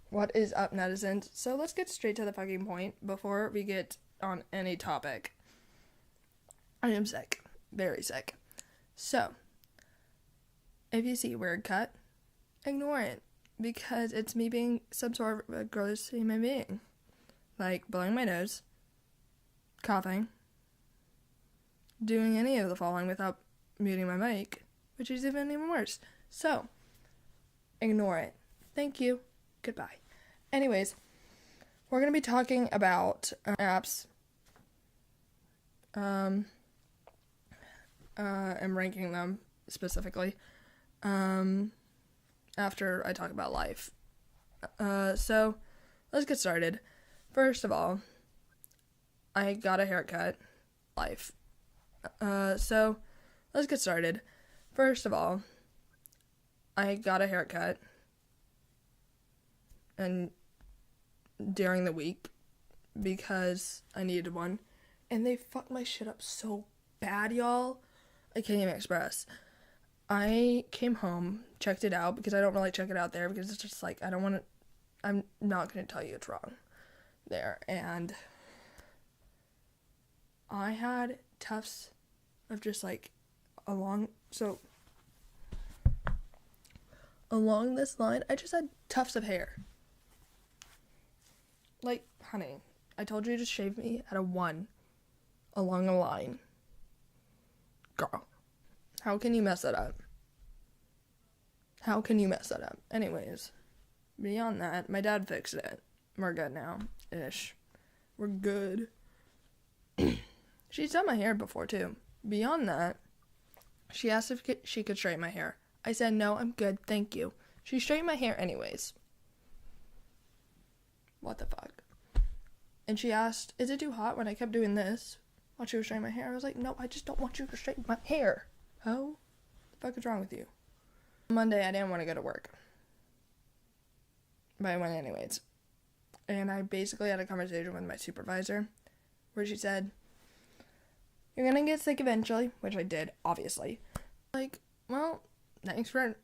What is up, netizens? So let's get straight to the fucking point before we get on any topic. I am sick. Very sick. So, if you see a weird cut, ignore it. Because it's me being some sort of a gross human being. Like blowing my nose, coughing, doing any of the following without muting my mic, which is even worse. So, ignore it. Thank you. Goodbye. Anyways, we're going to be talking about apps and ranking them specifically after I talk about life. So, let's get started. First of all, I got a haircut. Life. So, let's get started. First of all, I got a haircut. And during the week, because I needed one, and they fucked my shit up so bad, y'all. I can't even express. I came home, checked it out, because I don't really check it out there, because it's just like, I'm not going to tell you it's wrong there, and I had tufts of just like, along this line, I just had tufts of hair. Like, honey, I told you to shave me at a 1 along a line. Girl, how can you mess that up? How can you mess that up? Anyways, beyond that, my dad fixed it. We're good now. Ish. We're good. She's done my hair before, too. Beyond that, she asked if she could straighten my hair. I said, no, I'm good, thank you. She straightened my hair anyways. What the fuck? And she asked, is it too hot when I kept doing this while she was straightening my hair? I was like, no, I just don't want you to straighten my hair. Oh? The fuck is wrong with you? Monday, I didn't want to go to work. But I went anyways. And I basically had a conversation with my supervisor where she said, you're gonna get sick eventually, which I did, obviously. Like, well, thanks for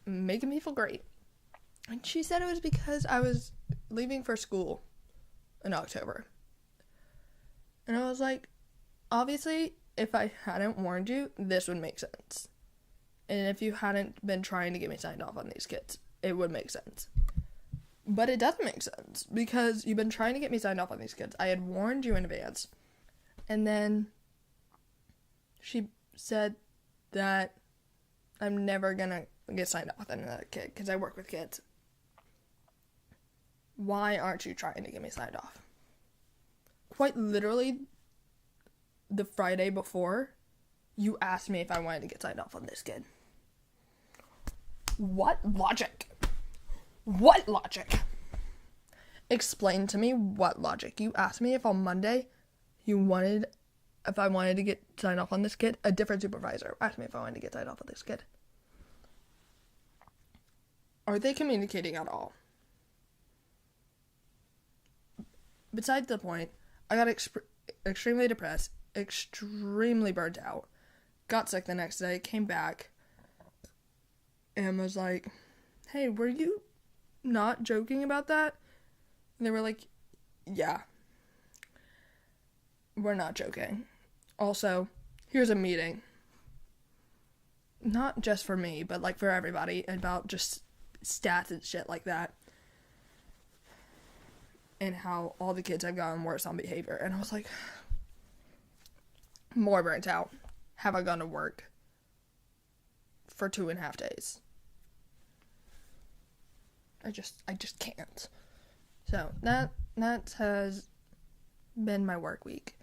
making me feel great. And she said it was because I was leaving for school in October. And I was like, obviously, if I hadn't warned you, this would make sense. And if you hadn't been trying to get me signed off on these kids, it would make sense. But it doesn't make sense, because you've been trying to get me signed off on these kids. I had warned you in advance. And then she said that I'm never gonna get signed off on another kid, because I work with kids. Why aren't you trying to get me signed off? Quite literally, the Friday before, you asked me if I wanted to get signed off on this kid. What logic? What logic? Explain to me what logic. You asked me if on Monday if I wanted to get signed off on this kid. A different supervisor asked me if I wanted to get signed off on this kid. Are they communicating at all? Besides the point, I got extremely depressed, extremely burnt out, got sick the next day, came back, and was like, hey, were you not joking about that? And they were like, yeah, we're not joking. Also, here's a meeting. Not just for me, but like for everybody, about just stats and shit like that. And how all the kids have gotten worse on behavior. And I was like, more burnt out. Have I gone to work for 2.5 days? I just can't. So, that has been my work week.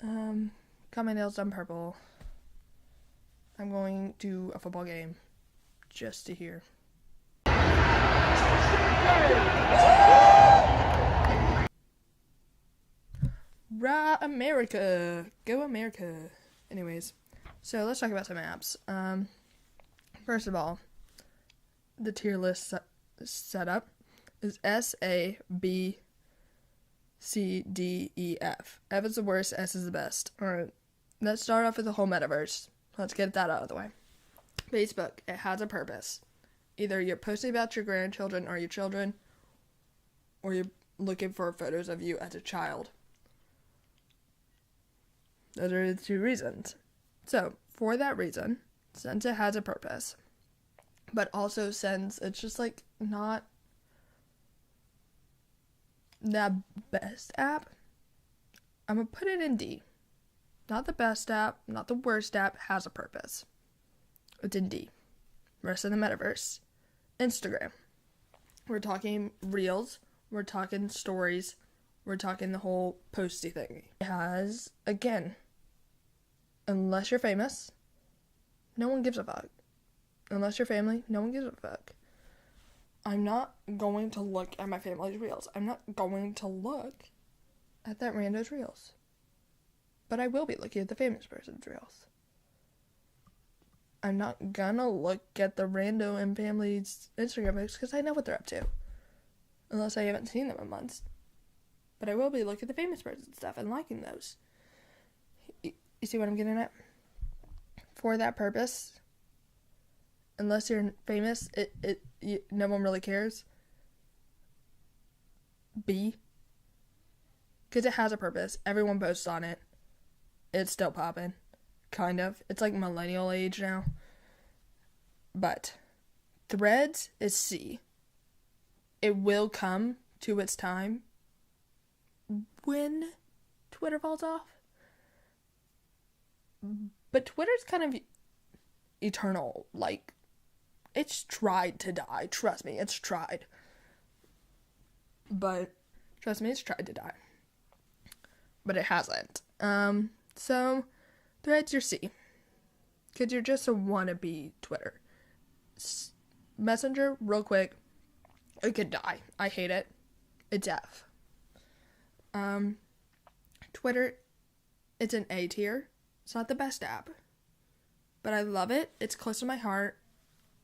Got my nails done purple. I'm going to a football game just to hear. Rah, America! Go America! Anyways, so let's talk about some apps. First of all, the tier list setup is S, A, B, C, D, E, F. F is the worst, S is the best. Alright, let's start off with the whole metaverse. Let's get that out of the way. Facebook, it has a purpose. Either you're posting about your grandchildren or your children, or you're looking for photos of you as a child. Those are the two reasons. So, for that reason, since it has a purpose, but also since it's just like not the best app, I'm gonna put it in D. Not the best app, not the worst app, has a purpose. It's in D. Rest of the metaverse. Instagram. We're talking reels, we're talking stories, we're talking the whole posty thing. It has, again, unless you're famous, no one gives a fuck. Unless you're family, no one gives a fuck. I'm not going to look at my family's reels. I'm not going to look at that rando's reels. But I will be looking at the famous person's reels. I'm not gonna look at the rando and family's Instagram posts because I know what they're up to. Unless I haven't seen them in months. But I will be looking at the famous person's stuff and liking those. You see what I'm getting at? For that purpose, unless you're famous, no one really cares. B. Because it has a purpose. Everyone posts on it. It's still popping. Kind of. It's like millennial age now. But Threads is C. It will come to its time when Twitter falls off. But Twitter's kind of eternal. Like, it's tried to die. Trust me, it's tried. But, trust me, it's tried to die. But it hasn't. So, Threads, you're C. Because you're just a wannabe Twitter. Messenger, real quick, it could die. I hate it. It's F. Twitter, it's an A tier. It's not the best app. But I love it. It's close to my heart.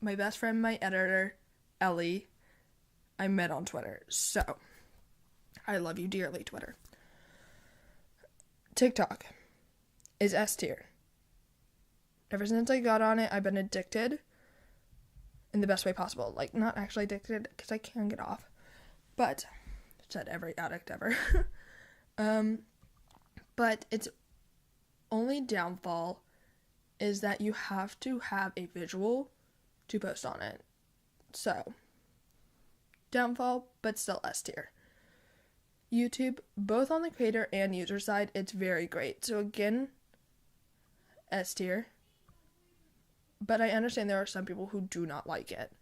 My best friend, my editor, Ellie, I met on Twitter. So, I love you dearly, Twitter. TikTok is S tier. Ever since I got on it, I've been addicted in the best way possible. Like, not actually addicted, because I can get off. But, said every addict ever. But its only downfall is that you have to have a visual to post on it. So, downfall, but still S tier. YouTube, both on the creator and user side, it's very great. So again, S tier. But I understand there are some people who do not like it.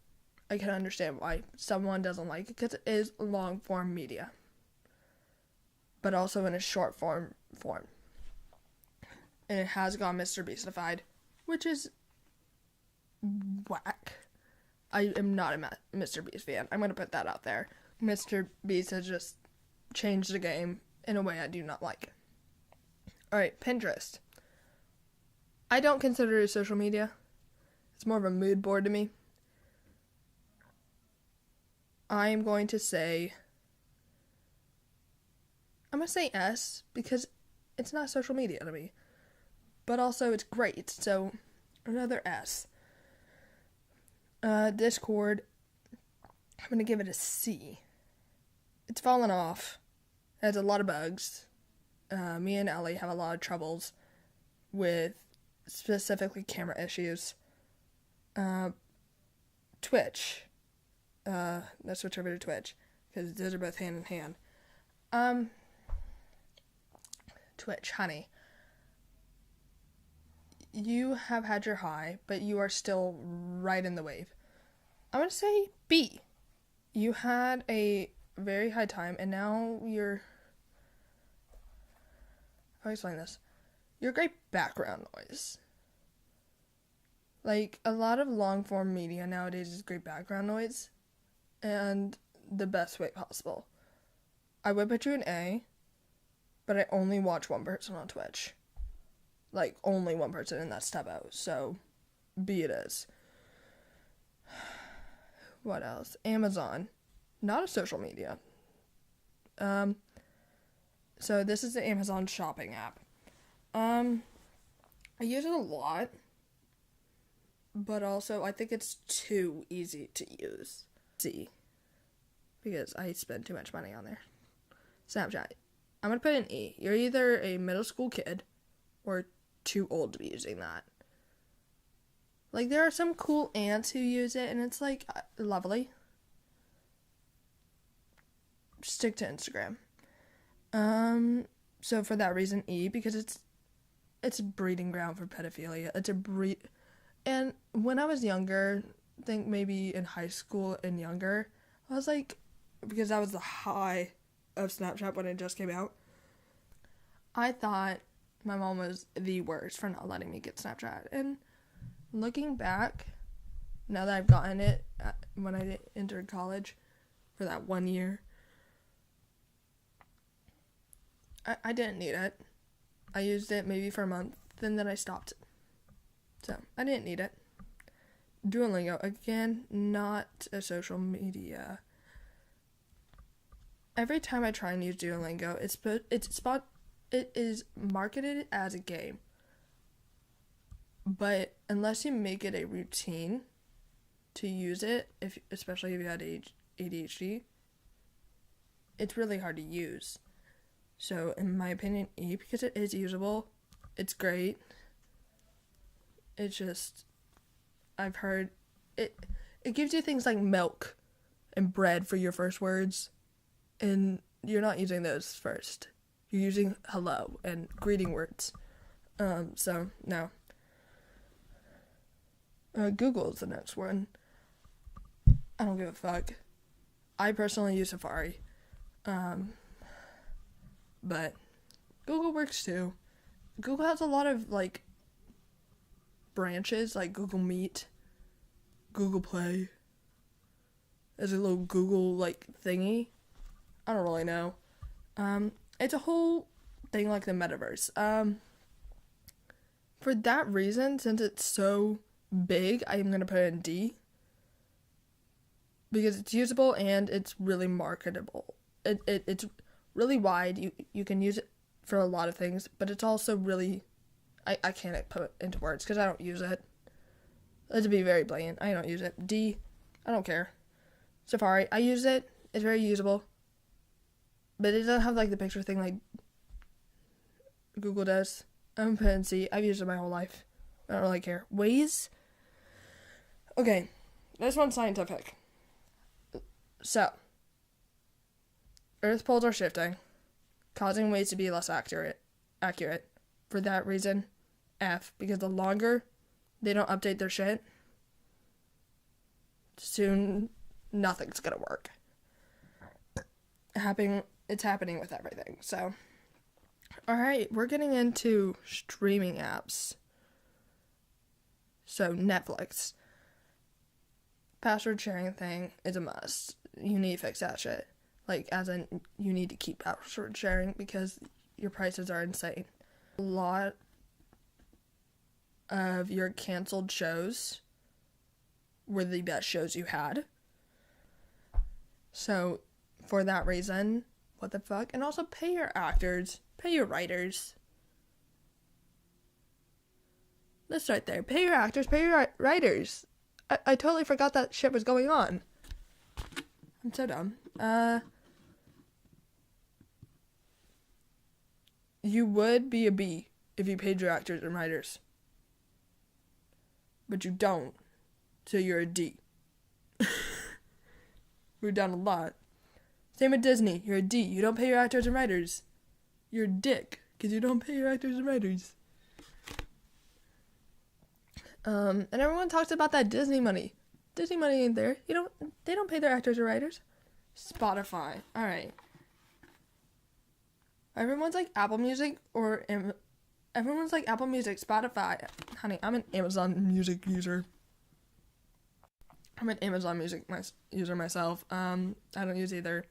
I can understand why someone doesn't like it, because it is long form media. But also in a short form. And it has gone Mr. Beastified, which is whack. I am not a Mr. Beast fan. I'm going to put that out there. Mr. Beast has just changed the game in a way I do not like. Alright, Pinterest. I don't consider it social media. It's more of a mood board to me. I am going to say... I'm going to say S, because it's not social media to me. But also, it's great, so another S. Discord, I'm going to give it a C. It's fallen off. It has a lot of bugs. Me and Ellie have a lot of troubles with specifically camera issues. Twitch. Let's switch over to Twitch, because those are both hand in hand. Twitch, honey. You have had your high, but you are still right in the wave. I'm going to say B. You had a very high time, and now you're... How do I explain this? You're great background noise. Like, a lot of long-form media nowadays is great background noise, and the best way possible. I would put you an A, but I only watch one person on Twitch. Like, only one person, and that's Tubbo, so B it is. What else? Amazon. Not a social media. So this is the Amazon shopping app. I use it a lot, but also I think it's too easy to use. C. because I spend too much money on there. Snapchat. I'm going to put an E. You're either a middle school kid or too old to be using that. Like, there are some cool aunts who use it, and it's, like, lovely. Stick to Instagram. So for that reason, E, because it's a breeding ground for pedophilia. And when I was younger, I think maybe in high school and younger, I was like, because that was the high of Snapchat when it just came out, I thought my mom was the worst for not letting me get Snapchat. And looking back, now that I've gotten it when I entered college for that 1 year, I didn't need it. I used it maybe for a month, and then I stopped. So, I didn't need it. Duolingo, again, not a social media. Every time I try and use Duolingo, it is marketed as a game. But unless you make it a routine to use it, especially if you had ADHD, it's really hard to use. So, in my opinion, E, because it is usable, it's great. It's just, I've heard, it gives you things like milk and bread for your first words, and you're not using those first. You're using hello and greeting words. So, no. Google is the next one. I don't give a fuck. I personally use Safari. But Google works too. Google has a lot of, like, branches, like Google Meet, Google Play. There's a little Google, like, thingy. I don't really know. It's a whole thing like the metaverse. For that reason, since it's so big, I'm gonna put it in D. Because it's usable and it's really marketable. It's really wide. You can use it for a lot of things, but it's also really, I can't put it into words because I don't use it. To be very blatant, I don't use it. D, I don't care. Safari, I use it. It's very usable. But it doesn't have, like, the picture thing like Google does. I'm put in C. I've used it my whole life. I don't really care. Waze? Okay, this one's scientific. So, Earth poles are shifting, causing waves to be less accurate. For that reason, F, because the longer they don't update their shit, soon nothing's gonna work. It's happening with everything. So, alright, we're getting into streaming apps. So, Netflix. Password sharing thing is a must. You need to fix that shit. Like, as in, you need to keep password sharing because your prices are insane. A lot of your canceled shows were the best shows you had. So, for that reason, what the fuck? And also pay your actors, pay your writers. Let's start there. Pay your actors, pay your writers. I totally forgot that shit was going on. I'm so dumb. You would be a B if you paid your actors and writers. But you don't. So you're a D. We're down a lot. Same with Disney. You're a D. You don't pay your actors and writers. You're a dick. Because you don't pay your actors and writers. And everyone talks about that Disney money. Disney money ain't there. They don't pay their actors or writers. Spotify. Alright. Everyone's like Apple Music everyone's like Apple Music, Spotify. Honey, I'm an Amazon Music user. I'm an Amazon Music user myself. I don't use either.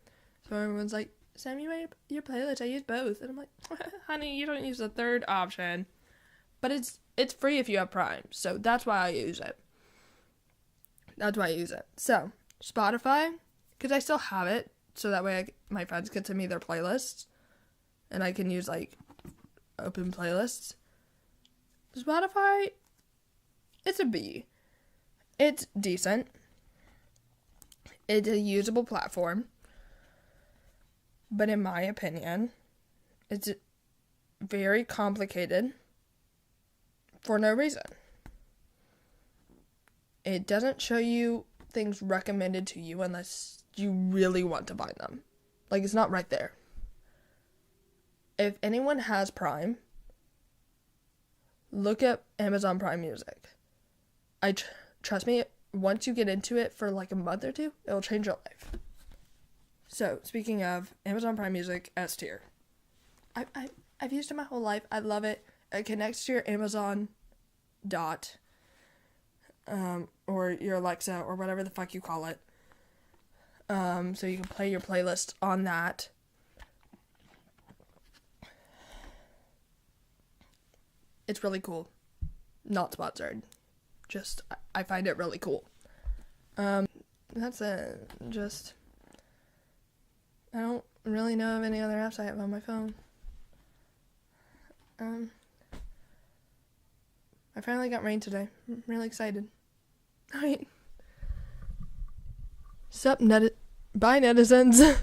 So everyone's like, send me your playlist. I use both. And I'm like, honey, you don't use the third option. But it's free if you have Prime. So that's why I use it. So, Spotify, because I still have it. So that way my friends can send me their playlists. And I can use, like, open playlists. Spotify, it's a B. It's decent. It's a usable platform. But in my opinion, it's very complicated for no reason. It doesn't show you things recommended to you unless you really want to buy them. Like, it's not right there. If anyone has Prime, look at Amazon Prime Music. Trust me, once you get into it for like a month or two, it'll change your life. So, speaking of Amazon Prime Music, S tier. I've used it my whole life. I love it. It connects to your Amazon Dot, or your Alexa, or whatever the fuck you call it. So you can play your playlist on that. It's really cool. Not sponsored. Just, I find it really cool. That's it. Just, I don't really know of any other apps I have on my phone. I finally got rain today. I'm really excited. Alright. Sup, bye, netizens.